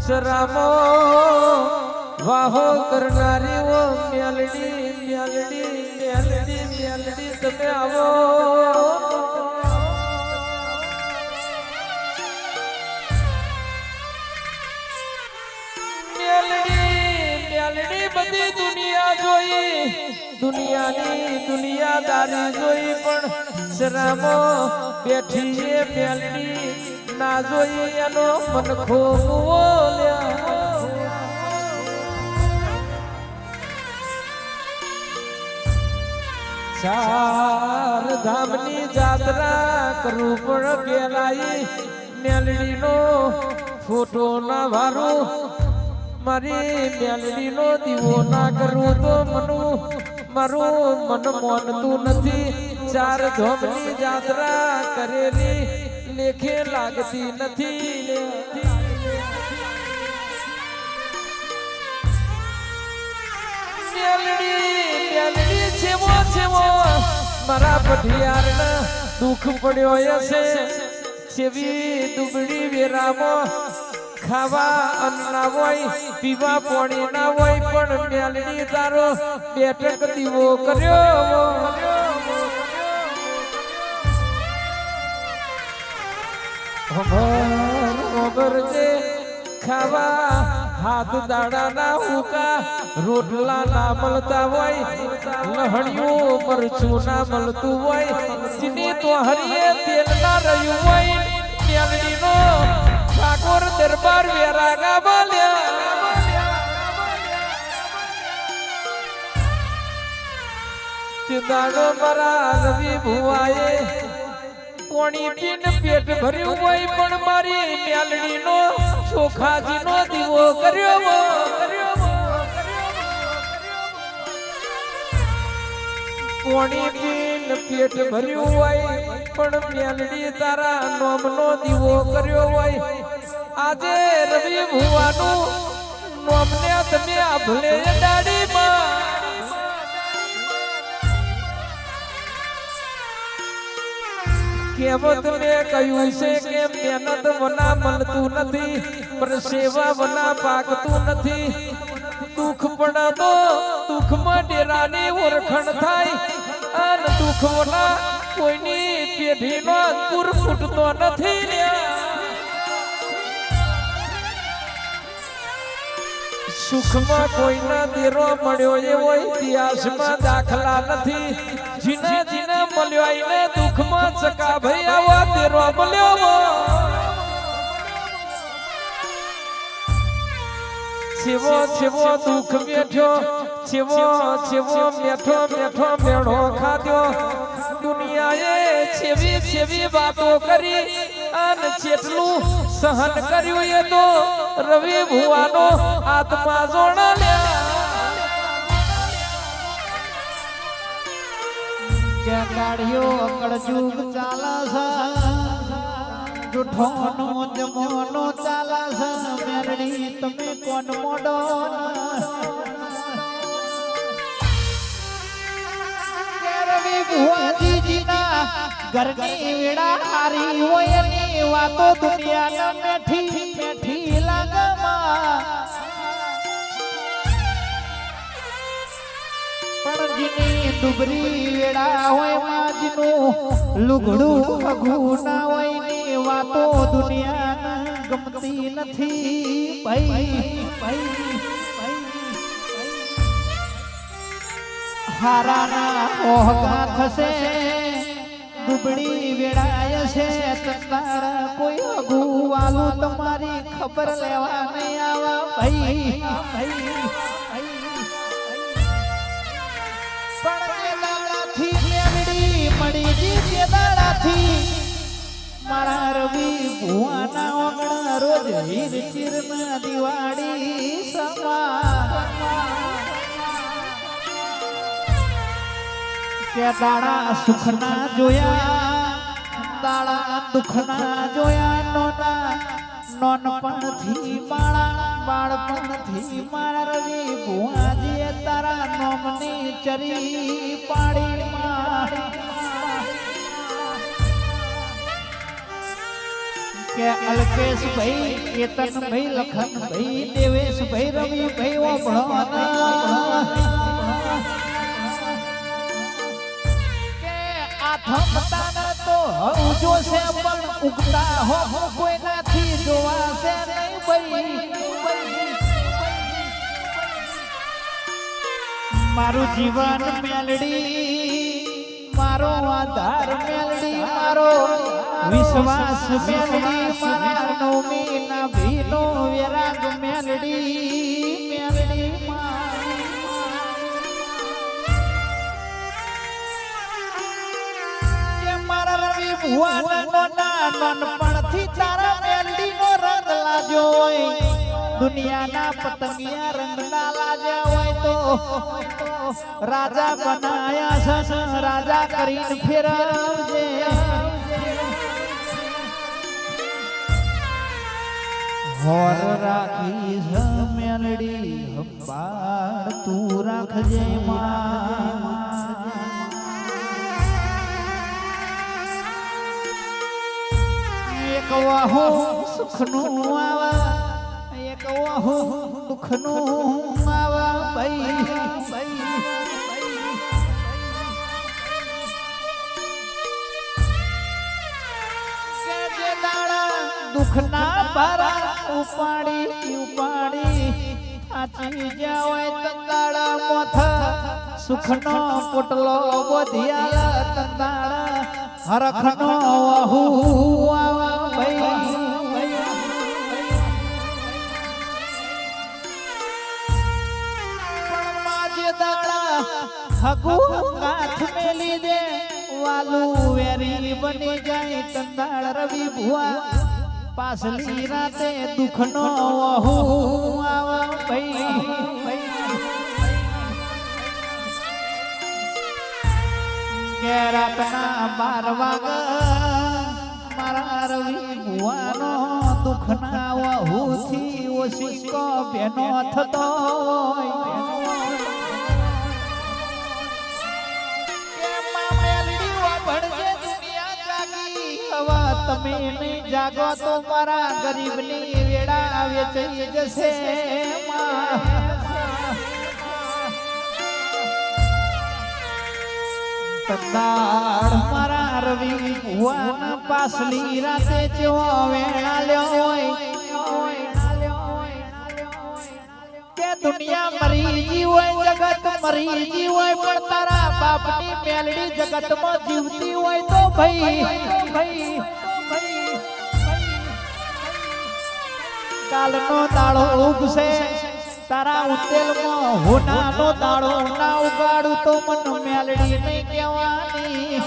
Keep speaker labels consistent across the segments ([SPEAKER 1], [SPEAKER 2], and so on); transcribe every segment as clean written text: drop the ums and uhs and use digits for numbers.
[SPEAKER 1] સરામો વાહો કરનારી ઓ મેલડી મેલડી મેલડી મેલડી તમે આવો મેલડી બધી દુનિયા જોઈ દુનિયાની દુનિયાદારી જોઈ પણ સરામો બેઠી છે મેલડી ના જોઈ એનો મન ખોલ્યા ચાર ધામની જાત્રા કરું પણ પેલાઈ મેલડી નો ફોટો ના વારું મારી મેલડી નો દીવો ના કરું તો મારું મન મોનતું નથી ચાર ધામની જાત્રા કરેલી લેખે લાગતી નથી મેલડી છેવો છેવો મારા પઢિયારના દુઃખ પડ્યો હશે સેવી દુબળી વેરામો ખાવા અન્ન ના હોય પીવા પાણી ના હોય પણ મેલડી તારો બેઠક દીવો કર્યો ખબર છે ખાવા હાથ દાડા ના હુકા રોટલા ના મળતા હોય લહણિયું મરચું ના મળતું હોય ચીની તો હરીએ તેલ ના રહ્યું હોય મેલડી નો ઠાકોર દરબાર વેરાગા બોલ્યા ચિંતાડો મારા રવિ ભુવાએ પોણી પીને પેટ ભર્યું હોય પણ મારી મેલડી નો ચોખાજી નો દીવો કર્યો પોણી પીને પેટ ભર્યું હોય પણ મેલડી તારા નોમ નો દીવો કર્યો હોય આજે રવિ ભુવાનું નોમ ને તમે આભલે દાડીમાં કેવત મેં કહ્યું છે કે મહેનત વના મળતું નથી પણ સેવા વના પાકતું નથી દુઃખ પડે તો દુઃખમાં ડેરાની ઓળખણ થાય અને દુઃખ વના કોઈની પેઢીનો અંકુર ફૂટતો નથી સુખમાં કોઈના દેરો મળ્યો એવો ઇતિહાસમાં દાખલા નથી જીને જીને મળ્યો આઈને દુઃખમાં ચકા ભાઈ આવા દેરો મળ્યો છેવો છેવો દુઃખ બેઠ્યો છેવો છેવો મેઠો મેઠો મેળો ખાધ્યો દુનિયાએ છેવી છેવી વાતો કરી અને જેટલું સહન કર્યું એ તો રવિ ભુવાનો આત્મા જોડ્યા
[SPEAKER 2] કે ગાડીઓ કળજુગ ચાલે છે જૂઠોનો જમોનો ચાલે છે મેરડી તમે કોણ મોડો કે રવિ ભુવાજીના ઘરની વેડા હારી હોય ની વાતો દુનિયાના મેઠી મેઠી લાગમાં પણ જીની ડુબરી વેડા હોય માજીનું લુગડું અઘું ના હોય ની વાતો દુનિયાના ગમતી નથી ભાઈ હારાના ઓહગા થશે દુબળી વેડાય છે તારા કોઈ અઘું વાલું તમારી ખબર લેવા નહીં આવા ભાઈ મારા રવિ ભુવાના ઓગણા રોજ હીર ચીરના દિવાળી કે દાડા સુખના જોયા દાડા દુખના જોયા નોના નોનપણથી માળા બાળપણથી મારા રવિ ભુવાજીએ તારા નોમની ચરી પાડી કે અલ્કેશભાઈ કેતનભાઈ લખનભાઈ દેવેશભાઈ રવિભાઈ ઓભળો કે આ થમતાના તો હવજો છે પણ ઉગતા હો કોઈનાથી જોવાશે નહીં ભાઈ મારું જીવન મેલડી મારો આધાર મેલડી મારો વિશ્વાસ મેલડી મારા નોમી ના ભીનો વિરાગ મેલડી મેલડી કે મારા રવિ ભુવાના નાનપણથી તારા મેલડી નો રંગ લાગ્યો હોય દુનિયાના પતંગિયા રંગ ના લાગ્યા હોય તો રાજા બનાયા છે રાજા કરીને ફેરવજે હોર રાખી છે મેલડી હંબાળ તું રાખજે એક વાહો સુખનું આવા એક વાહો દુઃખનું આવા ભાઈ દુઃખના ભરા ઉપાડી ઉપાડી થાચી જાય તંદાળા મોથ સુખનો પોટલો બોધિયા તંદાળા હરખનો વહુ આવા ભાઈ પણ માજે દાડા હગુ કાથ મેલી દે વાલું વેરી બની જાય તંદાળ રવિ ભુવા પાસલી રાતે દુઃખનો વહુ આવા ભાઈ કે રાતના 12 વાગ્યા મારા રવિ ભુવાનો દુઃખના વહુથી ઓશિકો બેનો થતો તમે નહીં જાગો તો મારા ગરીબની વેડા વેચાઈ જશે તંદાળ મારા રવિ ભુવાના પાસલી રાતે જેવો વેળા લ્યો હોય કે દુનિયા મરી જી હોય જગત મરી જી હોય પણ તારા બાપની મેલડી જગતમાં જીવતી હોય તો ભાઈ કાલનો દાડો ઉગશે તારા ઉતેલમાં હોનાનો દાડો ના ઉગાડું તો મન મેલડી નહીં કહેવાની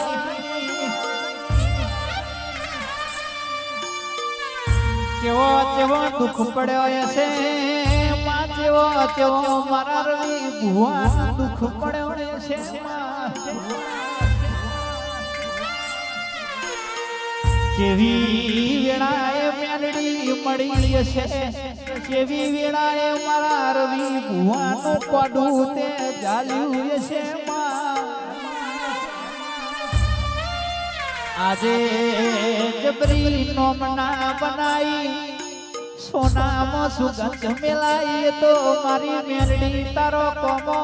[SPEAKER 2] કેવો કેવો દુઃખ પડ્યો હશે માં કેવો મારા રવિ ભુવા દુઃખ પડ્યો હશે કેવી વેળાએ મેલડી મળી હશે કેવી વેળાએ મારા રવિ ભુવાનું પડું તે જાલ્યું હશે આજે જબરી નોમના બનાઈ સોનામાં સુગંધ મેલાઈ તો મારી મેલડી તારો કોમો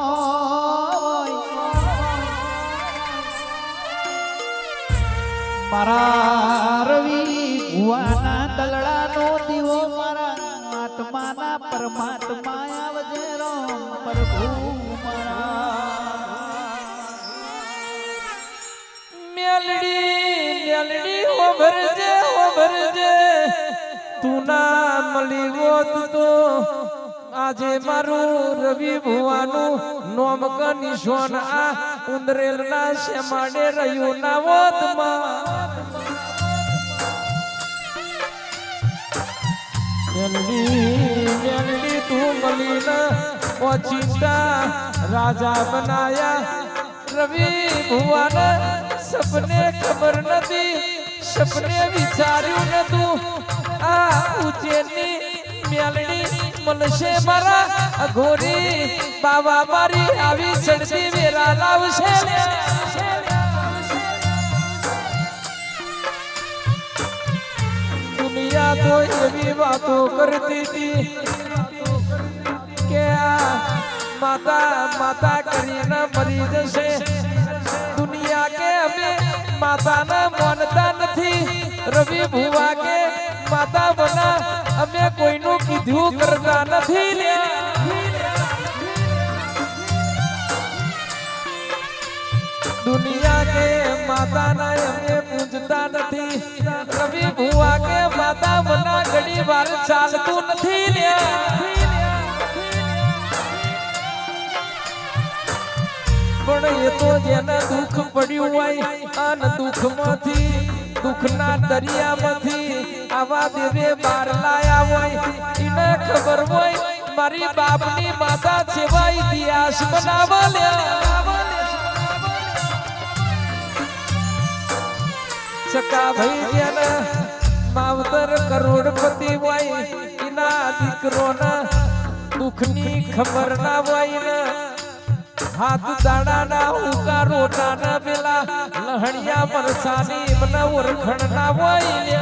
[SPEAKER 2] મારા રવિ ભુવાના દલડાનો દીવો મારા આત્માના પરમાત્મા આવજે રામ પ્રભુ
[SPEAKER 1] મેલડી હો ભરજે તું ના મળી હોત તો આજે મારું રવિ ભુવાનું નોમ કનિશોન આ ઉંદરેલ ના શેમાડે રહ્યું ના હોત મેલડી તું મળી ના ઓચિંતા રાજા બનાયા રવિ ભુવાના સપને ખબર નથી સપને વિચાર્યું નતું આ ઉજ્જૈનની મેલડી મળશે મારા અઘોરી બાવા મારી આવી ચડતી વેરા લાવશે દુનિયા તો એવી વાતો કરતી હતી કે આ માતા કરીને મરી જશે દુનિયા કે અમે માતાને માનતા નથી રવિ ભુવા કે માતા બના અમે કોઈનું કીધું કરતા નથી દુનિયા કે માતાના અમે પૂજતા નથી રવિ ભુવા કે માતા બના ઘણી વાર ચાલતું નથી પણ એ તો જેને દુઃખ પડ્યું હોય અને દુઃખમાંથી દુઃખના દરિયામાંથી આવા દેવે બાર લાયા હોય એને ખબર હોય મારી બાપની માતા સેવા ઇતિહાસ બનાવલ્યા સકા ભાઈ જેને માવતર કરોડપતિ હોય એના દીકરોના દુઃખની ખબર ના હોય ને હાથ દાડાના ઉકા રોટાના પેલા લહણિયા મરસાની મને ઓળખણ ના હોય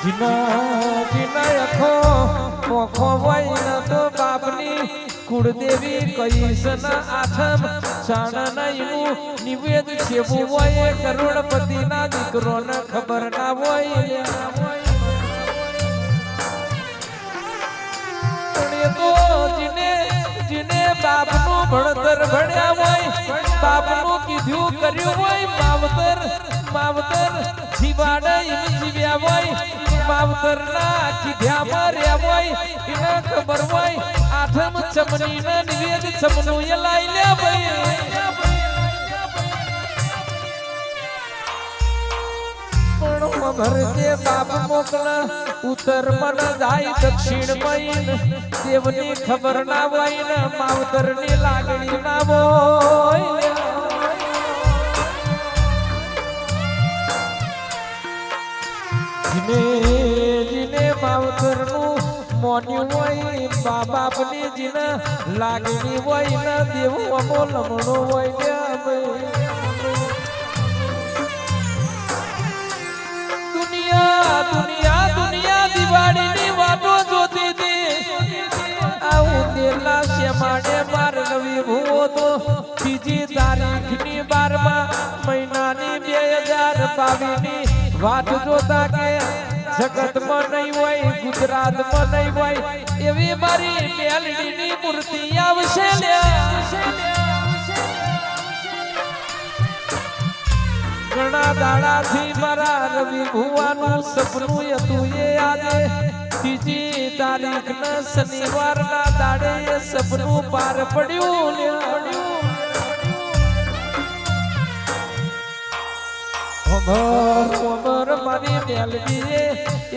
[SPEAKER 1] જીના અખો મોખો હોય ને તો બાપની કુળદેવી કહીશ ના આઠમ સાણનું નિવેદ સેવું હોય કરોડપતિ ના દીકરો ને ખબર ના હોય તો જીને બાપનું ભણતર ભણ્યા હોય બાપનું કીધું કર્યું હોય માવતર જીવાડે જીવ્યા હોય માવતર ના કીધ્યા મર્યા હોય એને ખબર હોય આઠમ ચમની ના નિવેદ ચમનું એ લાઈ લે ભાઈ ભરજે બાપ મોકલા ઉત્તર મન જાય દક્ષિણ મહીન દેવની ખબર ના હોય ને માવતર ની લાગણી ના હોય જીને માવતર નું મોન્યું હોય બા બાપ ની જીને લાગણી હોય ને દેવું અમો લમણો હોય દુનિયા દિવાળીની વાતો જોતી હતી આવું દેલા શેમાડે માર રવિ ભુવો તો ત્રીજી તારીખની 12મા મહિનાની 2022ની વાત જોતા કે જગતમાં નહીં હોય ગુજરાતમાં નહીં હોય એવી મારી મેલડીની મૂર્તિ આવશે ઘણા દાડાથી મારા રવિ ભુવાનું સપનું હતું એ આજે ત્રીજી તારીખના શનિવારના દાડે એ સપનું પાર પડ્યું મારી મેલડીએ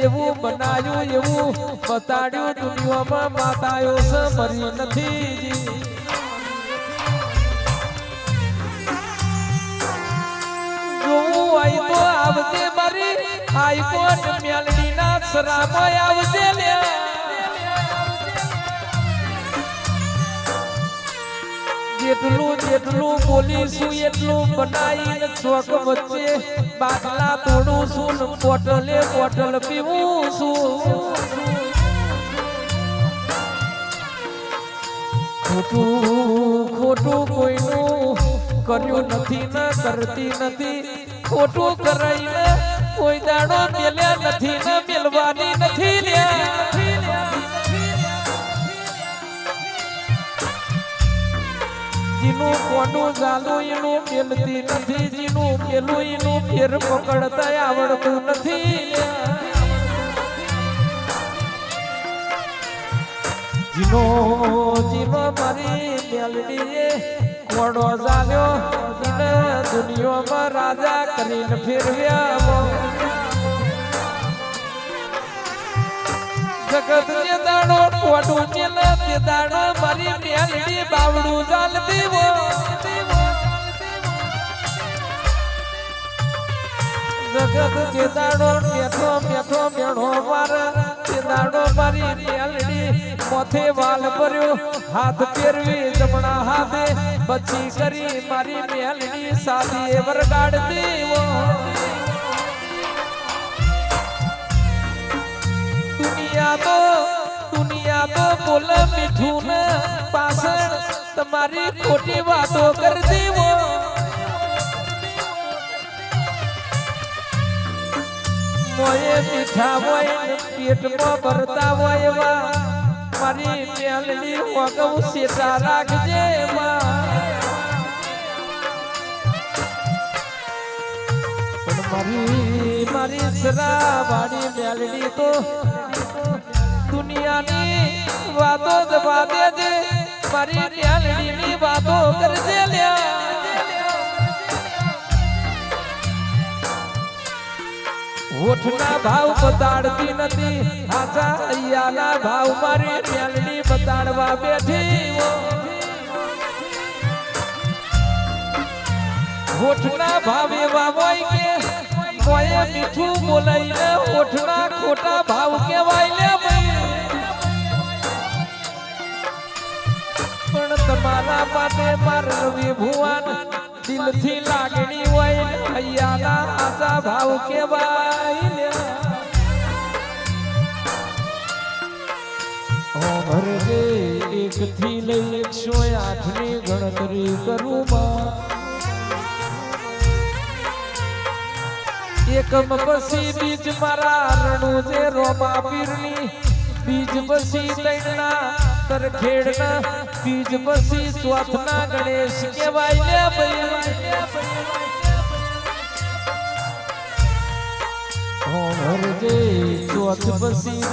[SPEAKER 1] એવું બનાવ્યું એવું બતાડ્યું દુનિયામાં માતાઓ સ મરી નથી આઈ તો આવજે મારી આઈકોન મેલડી ના સરામય આવજે લે જેટલું બોલીશું એટલું બનાવીને ચોક વચ્ચે બાટલા તોડું છું બોટલ પીવું છું ખોટું કોઈનું કર્યું નથી ને કરતી નથી ખોટું કરાઈને કોઈ દાડો મેલ્યા નથી ને મેલવાની નથી જીનું કોડું જાલું એનું મેલતી નથી જીનું મેલું એનું ફેર પકડતા આવડતું નથી જીનો મારી મેલડીએ કોડો જાલ્યો એને દુનિયામાં રાજા કરીને ફેરવ્યા જગત જે દાડો કોડું મેલે તે દાડો મારી મેલડી બાવડું જાલતી જગત જે દાડો મેઠો મેઠો મેળો માર તે દાડો મારી મેલડી મોથે વાલ ભર્યો હાથ ફેરવી જમણા હાથે પછી કરી મારી મેલડી સાદી વરગાડતી દુનિયા તો બોલ મીઠું ને પાછળ તમારી ખોટી વાતો કરી દેવો મોએ મીઠા હોય પેટમાં ભરતા હોય એવા મારી મેલડી વગવ સેટા રાખજે પણ મારી સરાવાળી મેલડી તો દુનિયાની વાતો દબા દેજે મારી મેલડીની વાતો કરજે લ્યા હોઠના ભાવ બતાડતી નથી આજા અહીંયાના ભાવ મારી મેલડી બતાડવા બેઠી હોઠના ભાવ એવા હોય કે કોઈએ મીઠું બોલાઈને હોઠના ખોટા ભાવ કહેવાય લે પણ તમારા માટે માર રવિ ભુવન દિલથી લાગણી હોય અહીંયાના આશા ભાવ કેવાય ભરજે 1 થી લઈ 108 ની ગણતરી કરું એકમ પછી બીજ મારા રણુ જે રોમા પીરની બીજ પછી તૈણના તરખેડના બીજ પછી ચોથના ગણેશ કેવાય લે ભાઈ હરજે ચોથ પછી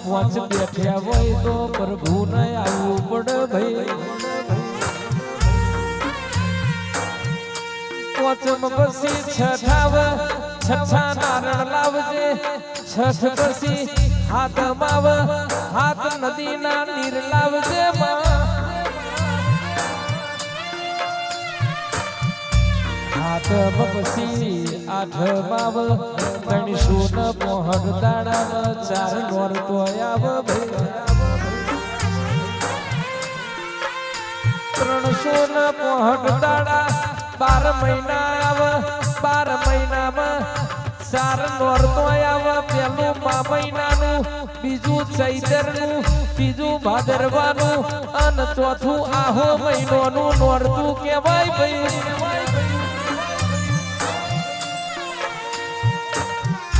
[SPEAKER 1] પોચ બેઠ્યા હોય તો પ્રભુ ને આવવું પડે ભાઈ પોચમ પછી છઠ્ઠા નારણ લાવજે છઠ પછી હાથમાં હાથ નદીના નીર લાવજે હાથ પછી આઠમાં ગણેશો ન પહોંચ દાડા 4 નોર તો આવ 300 ન પહોંચ દાડા 12 મહિના આવ 12 મહિનામાં 4 નોર તો આવ પેલું મહિનાનું બીજું ચૈતરનું બીજું ભાદરવાનું અને ચોથું આહો મહિનોનું નોરતું કહેવાય ભાઈ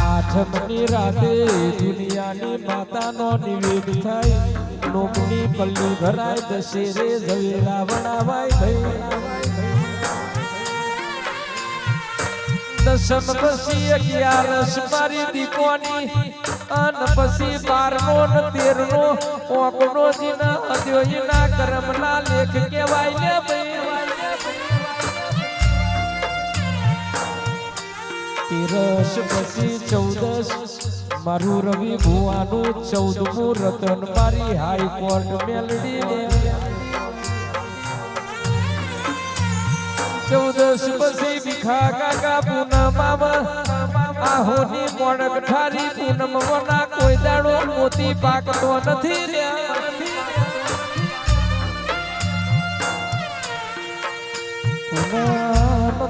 [SPEAKER 1] આઠમની રાતે દુનિયાની માતાનો નિવેદ થાય લોકની પલ્લી ભરાય દશેરે ઝવેરા વણાવાય ભાઈ દશમ પછી 11 મારી દીપોની અન પછી 12નો ને 13નો ઓકનો જીના અદ્યોયના કર્મના લેખ કહેવાય ને ભાઈ તેરસ પછી 14 મારું રવિ ભુવાનું 14મું રતન મારી હાઈકોર્ટ મેલડી 14 પછી ભીખા કાકા પૂનમમાં આહોની મોડક ઠારી પૂનમના કોઈ દાડો મોતી પાકતો નથી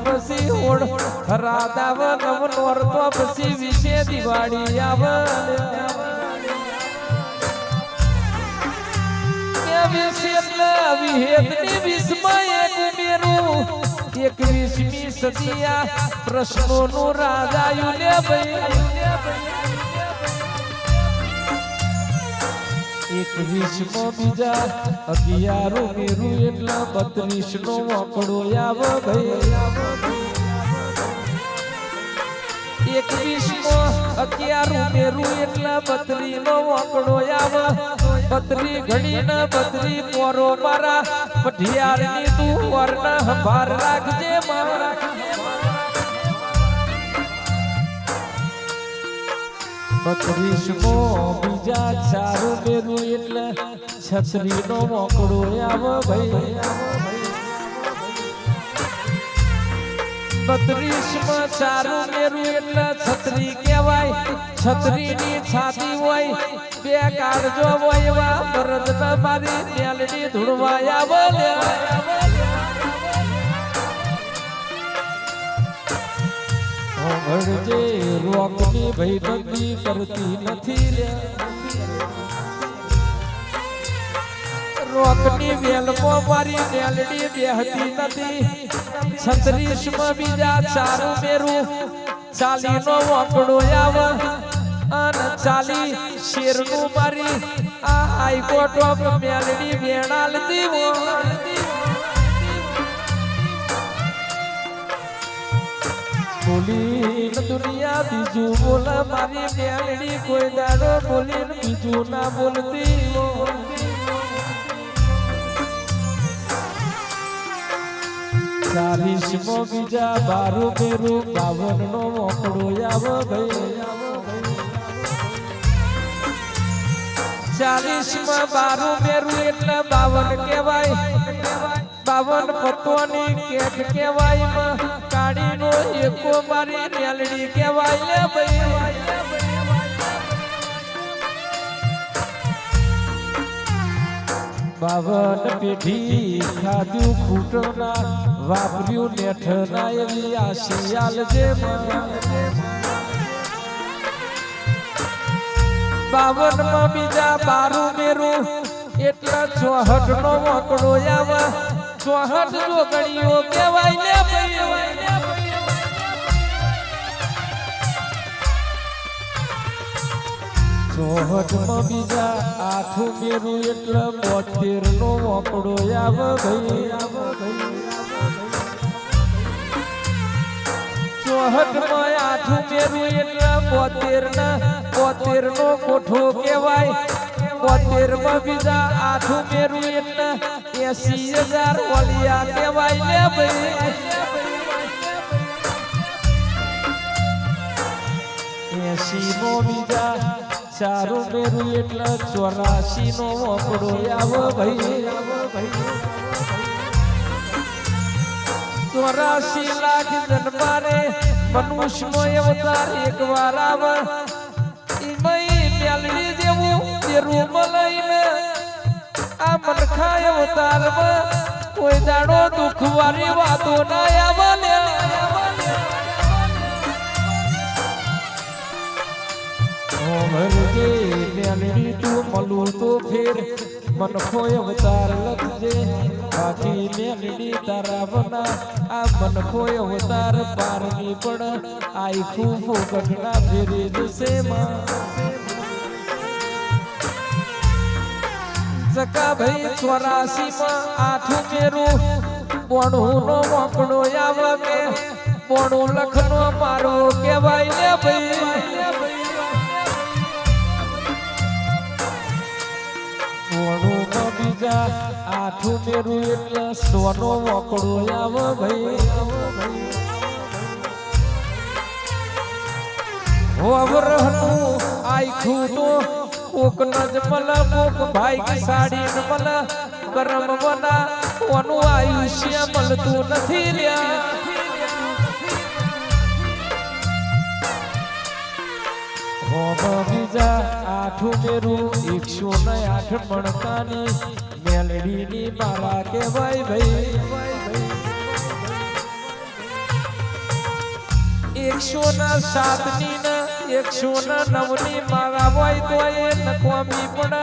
[SPEAKER 1] પછી ઓળ રાધાવ નવ નોર તો પછી વિશે દિવાળી આવે વિહેતની વિસ્મય એક ઉમેરું 21મી સદીયા પ્રશ્નોનું રાજાયું લે ભાઈ 21મો બીજા 11 ઉમેરું એટલે 32નો આંકડો આવે ભાઈ 21મો 11 ઉમેરું એટલે 32નો આંકડો આવે 32 ઘડીને 32 પોરો મારા પઢિયારની તું વરના સંભાર રાખજે મારા 32મો બીજા 4 ઉમેરું એટલે 36નો આંકડો આવે ભાઈ 32 માં ચારું મેરું એટલે છત્રી કહેવાય. છત્રીની છાતી હોય બે કાળજો હોય એવા મરદના મારી મેલડી ધૂળવાયા બોલ્યા. હોંભળજે રોકની ભઈબંધી કરતી નથી લે. રોકની વેલકો મારી મેલડી બેહતી નથી. 36 માં બીજા ચારું મેરું 40 નો વકડો આવે અને 40 શેરનું મારી આ હાઈકોર્ટ ઓફ મેલડી વેણાલ દીવો. બોલીન દુનિયા બીજું બોલે મારી મેલડી કોઈ દાડો બોલીન બીજું ના બોલતી. 40 માં બીજા 12 મેરું 52 નો વકડો આવે ભાઈ. 40 માં 12 મેરું એટલે 52 કહેવાય. 52 પત્તોની કેટ કહેવાય. કાળીનો એકો મારી મેલડી કહેવાય લે ભાઈ. બાવન પેઢી ખાધું ખૂટના વાપર્યું નેઠના એવી આશિયાલ જે 52 માં બીજા 12 મેરું એટલે 64 નો વકડો આવે. 64 જોગણીઓ કહેવાય લે ભાઈ. 64 માં બીજા 8 મેરું એટલે 72 નો વકડો આવે ભાઈ. 64 માં 8 મેરું એટલે 72 નો કોઠો કહેવાય. 72 માં બીજા 8 મેરું એટલે 80,000 ઓલિયા કહેવાય લે ભાઈ. 80 નો બીજા ચારું મેરું એટલે 84 નો વકડો આવે ભાઈ. 84 લાખ જન્મારે મનુષ્યનો અવતાર એકવાર આવે. મેલડી જેવું તેરું મળીને આ મનખા અવતારમાં કોઈ દાડો દુઃખ વાળી વાતો ના આવે. હોંભળજે મેલડી તું મળું તો ફેર મનખો અવતાર લખજે. બાકી મેલડી તારા બના આ મનખો અવતાર પારની પણ આખું ફોકટના ફેરી જશે માં. સકા ભાઈ 84 માં 8 મેરું 92 નો વકડો આવે કે 92 લખનો મારો કહેવાય લે ભાઈ. 92 માં બીજા 8 મેરું એટલે 100 નો વકડો આવે ભાઈ. હોવરહનું આખું તો કોક નજ મલ કોક ભાઈ કી સાડી ન મલ કરમ વના કોનું આયુષ્ય મળતું નથી લ્યા. હોમ બીજા 8 મેરું 108 મણકાની મેલડીની મારા કહેવાય ભાઈ. 107 ની ને 109 ની મારા હોય તો એ નકોમી પણ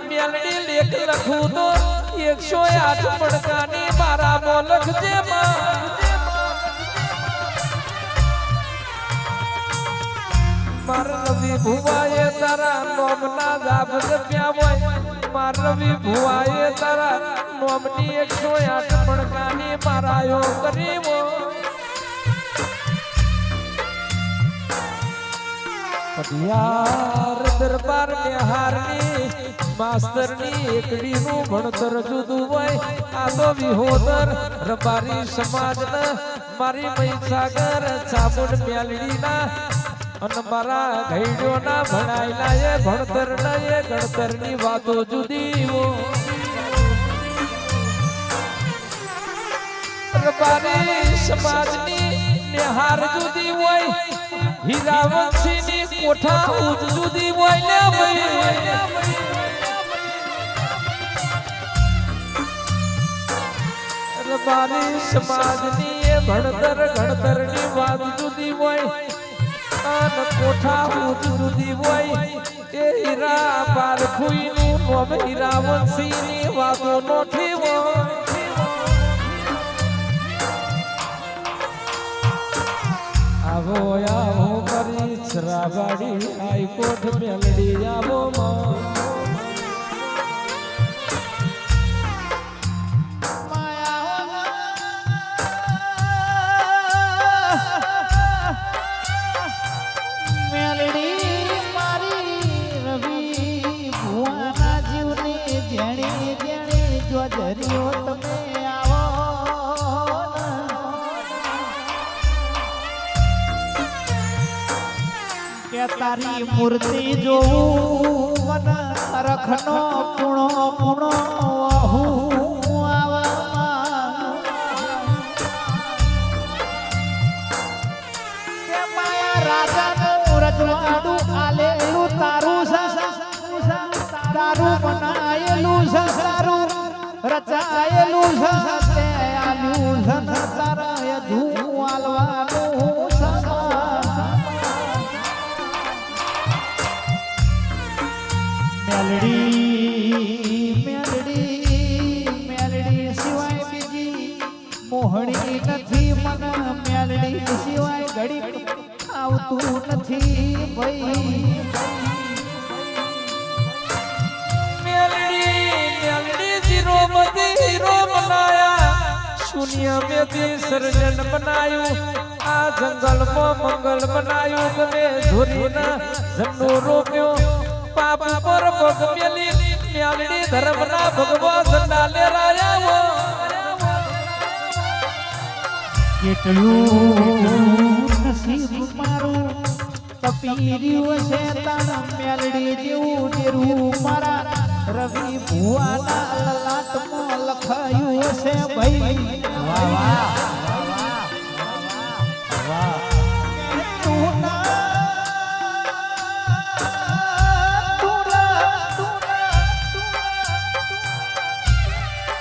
[SPEAKER 1] મેલડી લેખ લખું તો 108 મણકાની મારા મો લખજે માં. મારા રવિ ભુવાએ તારા નોમના જાપ જપ્યા હોય. મારા રવિ ભુવાએ તારા નોમની 108 મણકાની મારાયો કરીવો. પટિયાર દરબાર નિહારની માસ્તરની એકડીનું ભણતર જુદું હોય. આ તો વિહોદર રબારી સમાજના મારી મહીસાગર ચામુંડ મેલડીના અને મારા ઘઈડોના ભણાયેલા એ ભણતરના એ ગણતરની વાતો જુદી રબારી સમાજની નેહાર જુદી હોય હીરાવંશી ની કોઠા ઉજ જુદી હોય લે ભાઈ રબારી સમાજની એ ભણતર ની વાત જુદી હોય અને કોઠા ઉજ જુદી હોય એ હીરા પારખુઈ નું નોમ હીરાવંશી ની વાતો નોઠી હોય આવો આવો કરી શ્રાવાડી હાઈકોર્ટ મેલડી આવો
[SPEAKER 2] મેલડી મારી રવિ ભુવાના જીવને જેણે જેણે જો ધર્યો તમે કે તારી મૂર્તિ જોઉં મન રખનો પૂણો હું આવા કે માયા રાજાનું રજવાડું આલેલું તારું તારું બનાયેલું તારું રચાયેલું તે આલ્યું તારા ધૂ આલવાનું મેલડી સિવાય બીજી મોહણી નથી મન મેલડી સિવાય ઘડી આવતું નથી ભાઈ
[SPEAKER 1] મેલડી જીરો બધી હીરો બનાયા શૂન્ય મેથી સર્જન બનાયું આ જંગલમાં મંગલ બનાયું ગમે ધોરીના ઝંડો રોપ્યો પાપ પર પગ મેલી મેલડી ધર્મના ભગવા ઝંડા લેરાયા
[SPEAKER 2] કેટલું નસીબ મારું તપીર્યું છે તણ મેલડી જેવું ડેરું મારા રવિ ભુવાના લલાટમાં લખાયું છે ભાઈ વાહ વાહ વાહ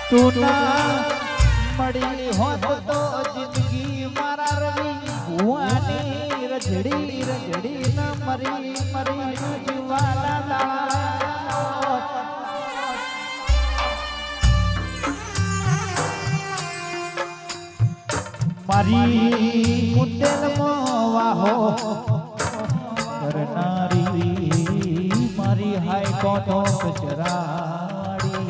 [SPEAKER 2] તું ના મળી હોત તો જિંદગી મારા રવિ ભુવાની રજડી ન મરી જીવાના દાડા મારી મુદ્દલમાં વાહો કરનારી મારી હાઈકોર્ટ કચરાડી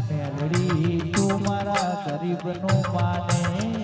[SPEAKER 2] મેલડી તું મારા ગરીબનું માને